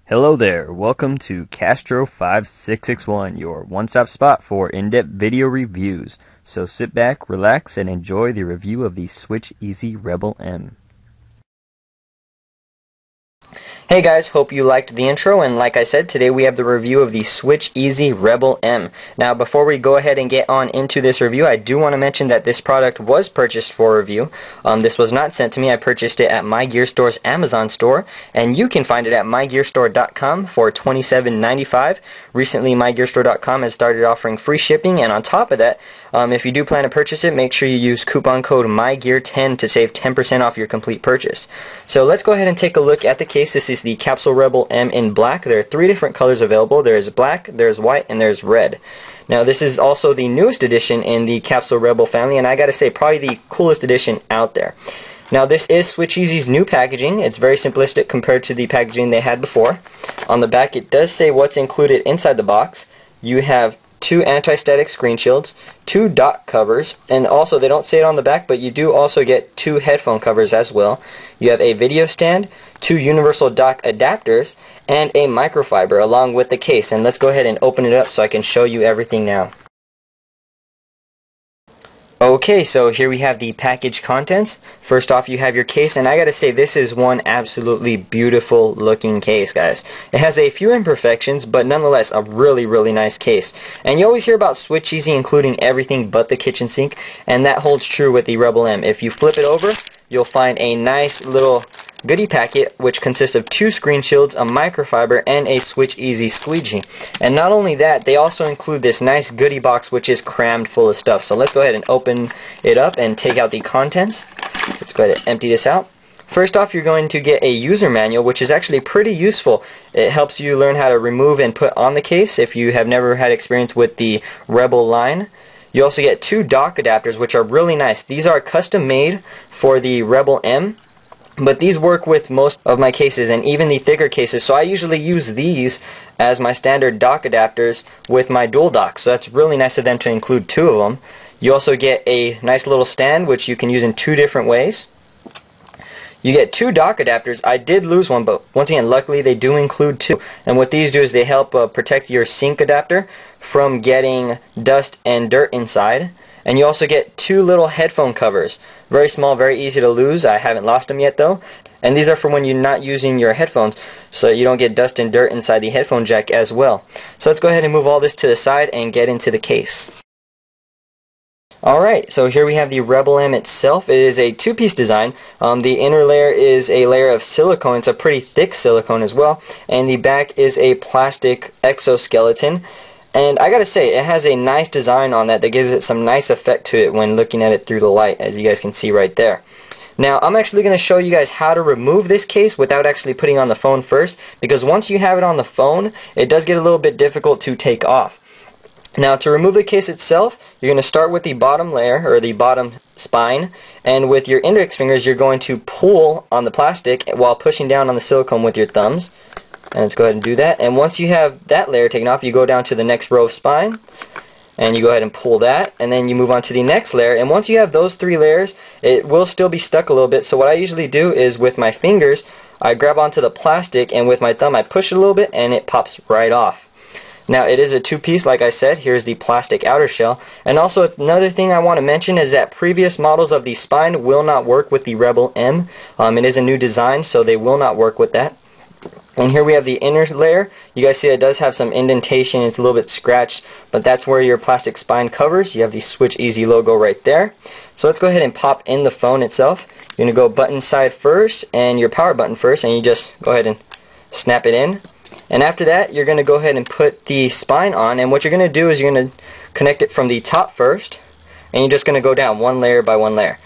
Hello there, welcome to Castro 5661, your one-stop spot for in-depth video reviews. So sit back, relax, and enjoy the review of the Switcheasy Rebel M. Hey guys, hope you liked the intro, and like I said, today we have the review of the Switcheasy Rebel M. Now before we go ahead and get on into this review, I do want to mention that this product was purchased for review. This was not sent to me. I purchased it at MyGearStore's Amazon store, and you can find it at MyGearStore.com for $27.95. Recently MyGearStore.com has started offering free shipping, and on top of that, if you do plan to purchase it, make sure you use coupon code MyGear10 to save 10% off your complete purchase. So let's go ahead and take a look at the case. This is the Capsule Rebel M in black. There are three different colors available. There's black, there's white, and there's red. Now this is also the newest edition in the Capsule Rebel family, and I gotta say probably the coolest edition out there. Now this is Switcheasy's new packaging. It's very simplistic compared to the packaging they had before. On the back it does say what's included inside the box. You have two anti-static screen shields, two dock covers, and also they don't say it on the back, but you do also get two headphone covers as well. You have a video stand, two universal dock adapters, and a microfiber along with the case. And let's go ahead and open it up so I can show you everything now. Okay, so here we have the package contents. First off, you have your case, and I gotta say this is one absolutely beautiful looking case, guys. It has a few imperfections, but nonetheless a really nice case. And you always hear about Switcheasy including everything but the kitchen sink, and that holds true with the Rebel M. If you flip it over, you'll find a nice little goodie packet which consists of two screen shields, a microfiber, and a Switcheasy squeegee. And not only that, they also include this nice goodie box which is crammed full of stuff. So let's go ahead and open it up and take out the contents. Let's go ahead and empty this out. First off, you're going to get a user manual, which is actually pretty useful. It helps you learn how to remove and put on the case if you have never had experience with the Rebel line. You also get two dock adapters, which are really nice. These are custom made for the Rebel M, but these work with most of my cases and even the thicker cases, so I usually use these as my standard dock adapters with my dual dock. So that's really nice of them to include two of them. You also get a nice little stand which you can use in two different ways. You get two dock adapters. I did lose one, but once again, luckily they do include two. And what these do is they help protect your sink adapter from getting dust and dirt inside. And you also get two little headphone covers. Very small, very easy to lose. I haven't lost them yet though. And these are for when you're not using your headphones, so you don't get dust and dirt inside the headphone jack as well. So let's go ahead and move all this to the side and get into the case. Alright, so here we have the Rebel M itself. It is a two-piece design. The inner layer is a layer of silicone. It's a pretty thick silicone as well. And the back is a plastic exoskeleton. And I gotta say, it has a nice design on that gives it some nice effect to it when looking at it through the light, as you guys can see right there. Now, I'm actually going to show you guys how to remove this case without actually putting on the phone first, because once you have it on the phone, it does get a little bit difficult to take off. Now, to remove the case itself, you're going to start with the bottom layer, or the bottom spine, and with your index fingers, you're going to pull on the plastic while pushing down on the silicone with your thumbs. And let's go ahead and do that. And once you have that layer taken off, you go down to the next row of spine, and you go ahead and pull that, and then you move on to the next layer. And once you have those three layers, it will still be stuck a little bit. So what I usually do is with my fingers, I grab onto the plastic, and with my thumb I push it a little bit, and it pops right off. Now it is a two-piece, like I said. Here's the plastic outer shell. And also another thing I want to mention is that previous models of the spine will not work with the Rebel M. It is a new design, so they will not work with that. And here we have the inner layer. You guys see it does have some indentation. It's a little bit scratched, but that's where your plastic spine covers. You have the Switcheasy logo right there. So let's go ahead and pop in the phone itself. You're going to go button side first and your power button first, and you just go ahead and snap it in. And after that, you're going to go ahead and put the spine on, and what you're going to do is you're going to connect it from the top first, and you're just going to go down one layer by one layer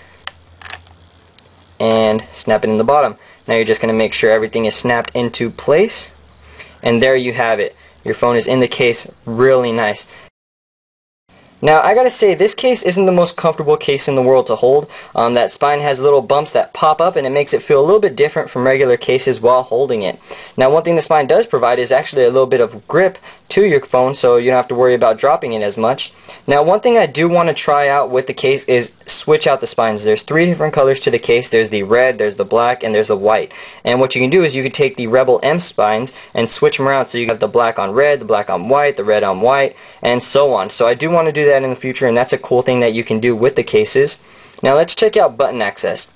and snap it in the bottom. Now you're just going to make sure everything is snapped into place, and there you have it. Your phone is in the case. Really nice. Now, I gotta say, this case isn't the most comfortable case in the world to hold. That spine has little bumps that pop up, and it makes it feel a little bit different from regular cases while holding it. Now, one thing the spine does provide is actually a little bit of grip to your phone, so you don't have to worry about dropping it as much. Now, one thing I do want to try out with the case is switch out the spines. There's 3 different colors to the case. There's the red, there's the black, and there's the white. And what you can do is you can take the Rebel M spines and switch them around, so you have the black on red, the black on white, the red on white, and so on. So I do want to do that in the future, and that's a cool thing that you can do with the cases. Now let's check out button access.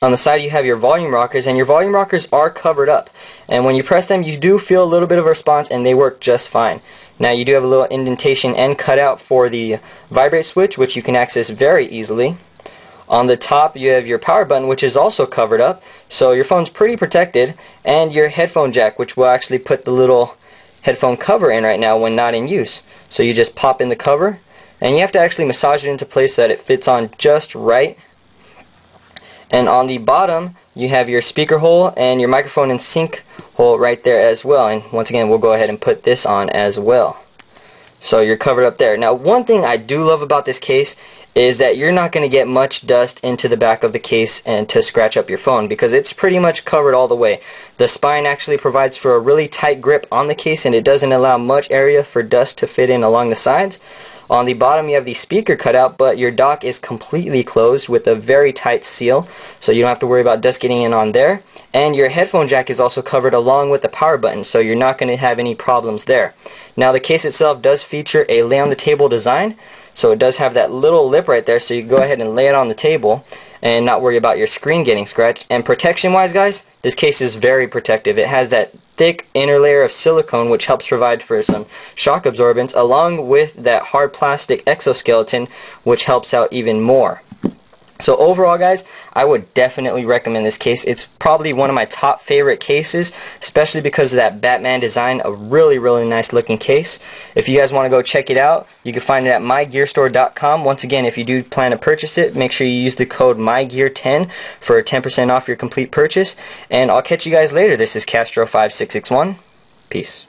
On the side you have your volume rockers, and your volume rockers are covered up, and when you press them you do feel a little bit of a response, and they work just fine. Now you do have a little indentation and cutout for the vibrate switch, which you can access very easily. On the top you have your power button, which is also covered up, so your phone's pretty protected, and your headphone jack, which will actually put the little headphone cover in right now when not in use. So you just pop in the cover, and you have to actually massage it into place so that it fits on just right. And on the bottom you have your speaker hole and your microphone and sync hole right there as well. And once again, we'll go ahead and put this on as well. So you're covered up there. Now, one thing I do love about this case is that you're not going to get much dust into the back of the case and to scratch up your phone, because it's pretty much covered all the way. The spine actually provides for a really tight grip on the case, and it doesn't allow much area for dust to fit in along the sides. On the bottom you have the speaker cutout, but your dock is completely closed with a very tight seal, so you don't have to worry about dust getting in on there. And your headphone jack is also covered along with the power button, so you're not going to have any problems there. Now, the case itself does feature a lay on the table design, so it does have that little lip right there, so you can go ahead and lay it on the table and not worry about your screen getting scratched. And protection wise, guys, this case is very protective. It has that thick inner layer of silicone, which helps provide for some shock absorbance, along with that hard plastic exoskeleton, which helps out even more. So overall, guys, I would definitely recommend this case. It's probably one of my top favorite cases, especially because of that Batman design. A really, really nice looking case. If you guys want to go check it out, you can find it at MyGearStore.com. Once again, if you do plan to purchase it, make sure you use the code MyGear10 for 10% off your complete purchase. And I'll catch you guys later. This is Castro5661. Peace.